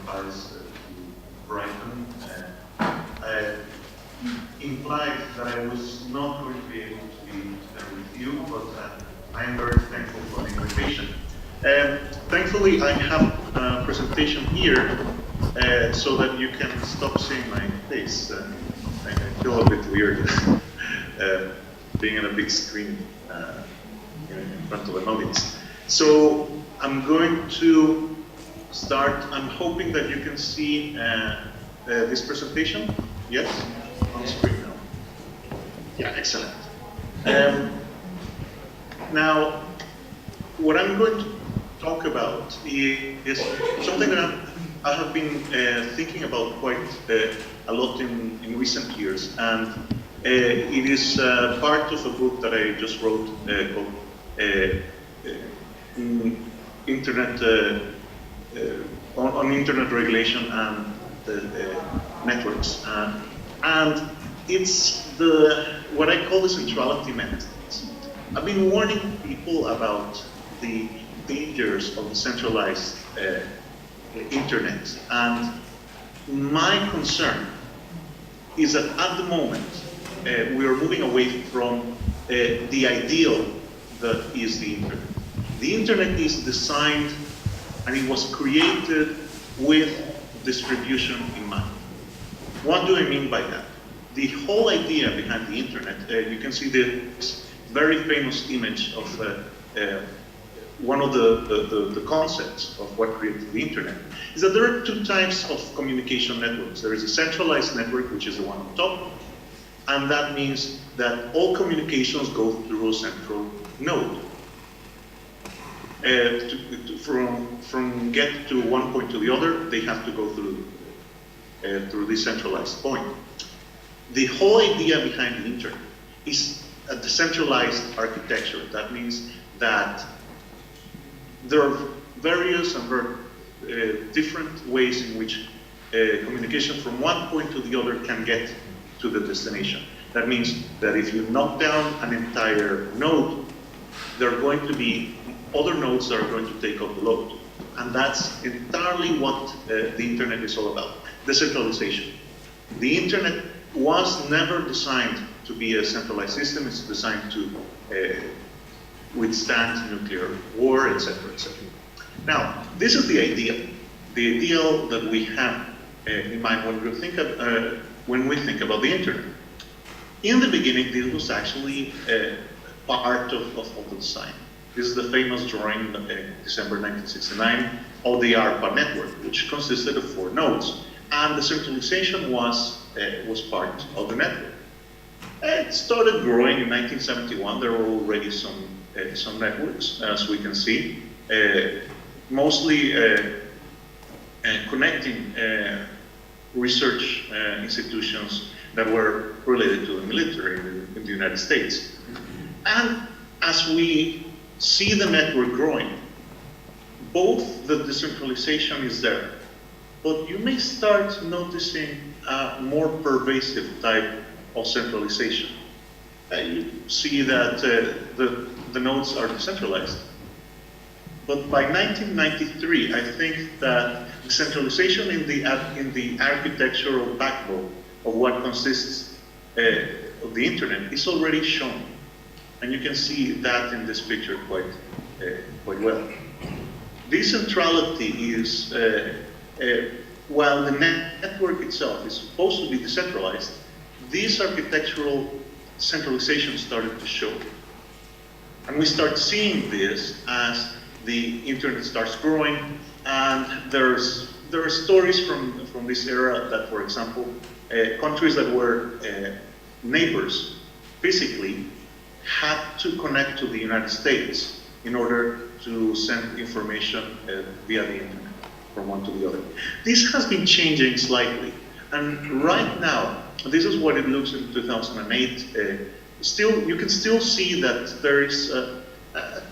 Paris to Brighton implied that I was not going to be able to be there with you, but I am very thankful for the invitation. Thankfully, I have a presentation here so that you can stop seeing my face. I feel a bit weird being on a big screen in front of an audience. So I'm going to start. I'm hoping that you can see this presentation. Yes? On screen now. Yeah, excellent. Now, what I'm going to talk about is something that I have been thinking about quite a lot in recent years, and it is part of a book that I just wrote called Internet on Internet Regulation and Networks, and it's what I call the centrality method. I've been warning people about the dangers of the centralized internet, and my concern is that at the moment we are moving away from the ideal that is the internet. The internet is designed and it was created with distribution in mind. What do I mean by that? The whole idea behind the internet, you can see this very famous image of one of the concepts of what created the internet, is that there are two types of communication networks. There is a centralized network, which is the one on top, and that means that all communications go through a central node. From get to one point to the other, they have to go through this centralized point. The whole idea behind the internet is a decentralized architecture. That means that there are various and very different ways in which communication from one point to the other can get to the destination. That means that if you knock down an entire node, there are going to be other nodes that are going to take up the load. And that's entirely what the internet is all about, decentralization. The internet was never designed to be a centralized system. It's designed to withstand nuclear war, etc., etc. Now, this is the ideal that we have in mind when we think about the internet. In the beginning, this was actually part of the design. This is the famous drawing in December 1969 of the ARPA network, which consisted of 4 nodes, and the centralization was part of the network. It started growing in 1971. There were already some networks, as we can see, mostly connecting research institutions that were related to the military in the United States. And as we see the network growing, both the decentralization is there, but you may start noticing a more pervasive type of centralization. You see that the nodes are decentralized. But by 1993, I think that the centralization in the architectural backbone of what consists of the internet is already shown. And you can see that in this picture quite well. Decentrality is, while the network itself is supposed to be decentralized, this architectural centralization started to show. And we start seeing this as the internet starts growing, and there are stories from this era that, for example, countries that were neighbors physically had to connect to the United States in order to send information via the internet from one to the other. This has been changing slightly, and right now, this is what it looks in 2008. You can still see that there is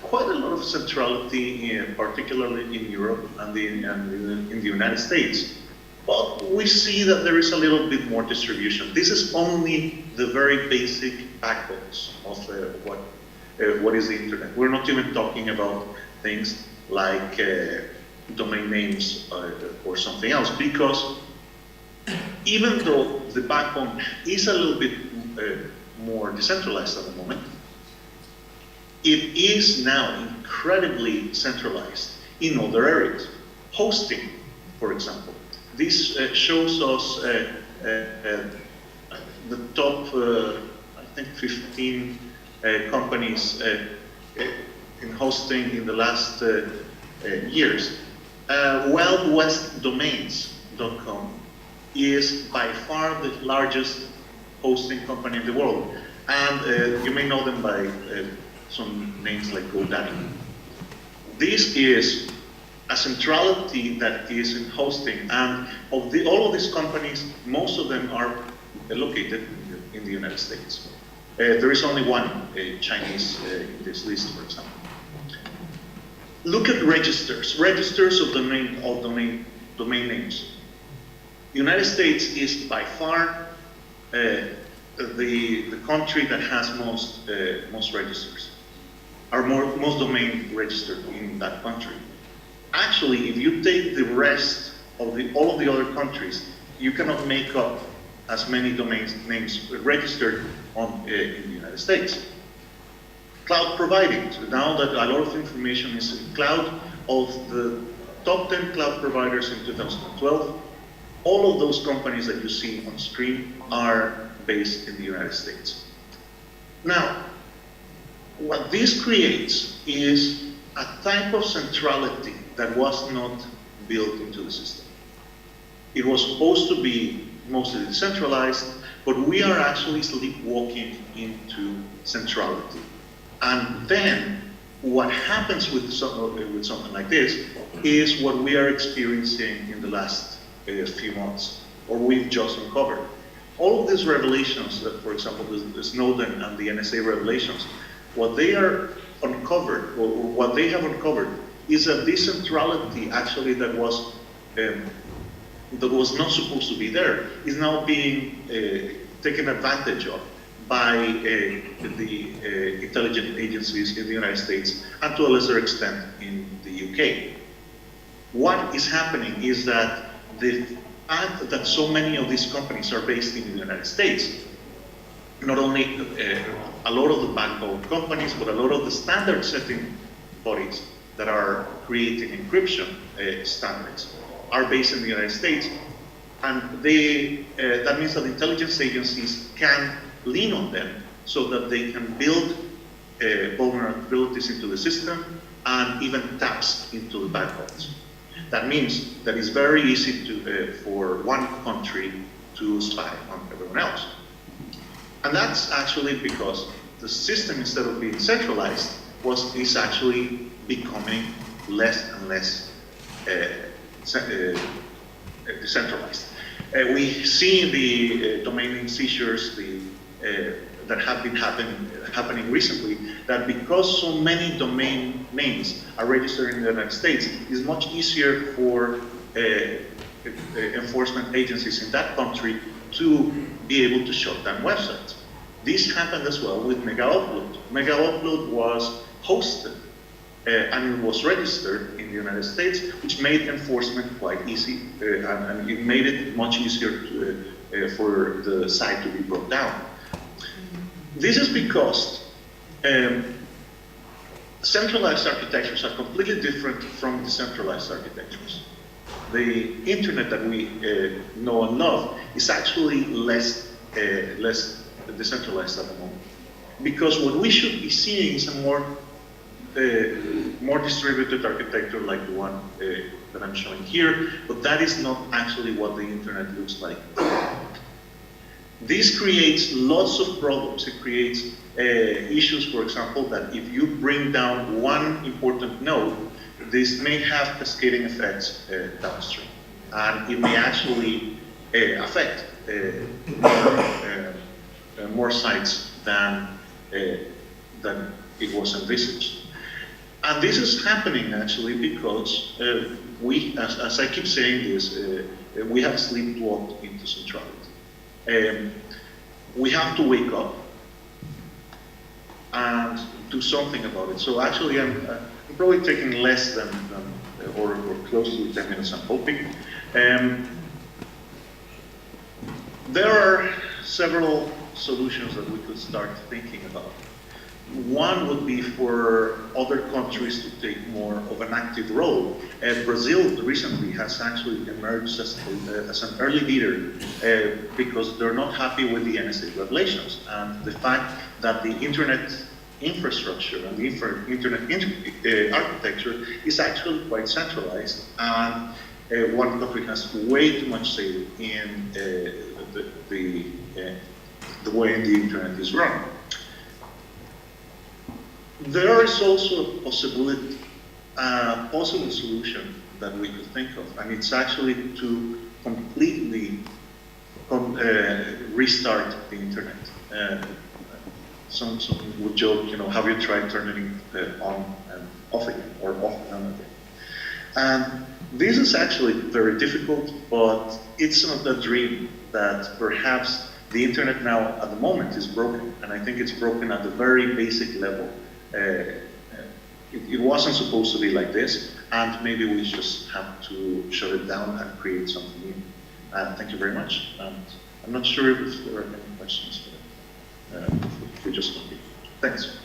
quite a lot of centrality, particularly in Europe and in the United States. But we see that there is a little bit more distribution. This is only the very basic backbones of what is the internet. We're not even talking about things like domain names or something else, because even though the backbone is a little bit more decentralized at the moment, it is now incredibly centralized in other areas. Hosting, for example. This shows us the top, I think, 15 companies in hosting in the last years. WildWestDomains.com is by far the largest hosting company in the world. And you may know them by some names like GoDaddy. This is a centrality that is in hosting, and of all of these companies, most of them are located in the United States. There is only one Chinese in this list, for example. Look at registers of domain names. The United States is by far the country that has most registers, or most domain registered in that country. Actually, if you take the rest of all of the other countries, you cannot make up as many domain names registered in the United States. Cloud providing. So now that a lot of information is in cloud, of the top 10 cloud providers in 2012, all of those companies that you see on screen are based in the United States. Now, what this creates is a type of centrality that was not built into the system. It was supposed to be mostly decentralized, but we are actually sleepwalking into centrality. And then what happens with something like this is what we are experiencing in the last few months, or we've just uncovered. All of these revelations, that, for example, the Snowden and the NSA revelations, what they are uncovered, or what they have uncovered, is a decentrality actually that was not supposed to be there, is now being taken advantage of by the intelligence agencies in the United States, and to a lesser extent in the UK. What is happening is that the fact that so many of these companies are based in the United States, not only a lot of the backbone companies, but a lot of the standard setting bodies that are creating encryption standards are based in the United States. And that means that intelligence agencies can lean on them so that they can build vulnerabilities into the system and even taps into the backbones. That means that it's very easy for one country to spy on everyone else. And that's actually because the system, instead of being centralized, is actually becoming less and less decentralized. We see the domain name seizures that have been happening recently, that because so many domain names are registered in the United States, it's much easier for enforcement agencies in that country to be able to shut down websites. This happened as well with Mega Upload. Mega Upload was hosted and it was registered in the United States, which made enforcement quite easy, and it made it much easier for the site to be brought down. This is because centralized architectures are completely different from decentralized architectures. The internet that we know and love is actually less decentralized at the moment, because what we should be seeing is a more distributed architecture like the one that I'm showing here, but that is not actually what the internet looks like. This creates lots of problems. It creates issues, for example, that if you bring down one important node, this may have cascading effects downstream, and it may actually affect more sites than it was envisaged. And this is happening actually because we, as I keep saying this, we have sleepwalked into centrality. We have to wake up and do something about it. So actually, I'm probably taking less than or close to 10 minutes, I'm hoping. There are several solutions that we could start thinking about. One would be for other countries to take more of an active role. Brazil recently has actually emerged as an early leader because they're not happy with the NSA regulations and the fact that the internet infrastructure and the internet architecture is actually quite centralized, and one country has way too much say in the way the internet is run. There is also a possible solution that we could think of, and it's actually to completely restart the internet. Some would joke, you know, have you tried turning it on and off again, or off and on again? And this is actually very difficult, but it's not a dream that perhaps the internet now at the moment is broken, and I think it's broken at the very basic level. It wasn't supposed to be like this, and maybe we just have to shut it down and create something new. Thank you very much. And I'm not sure if there are any questions, but we just continue. Thanks.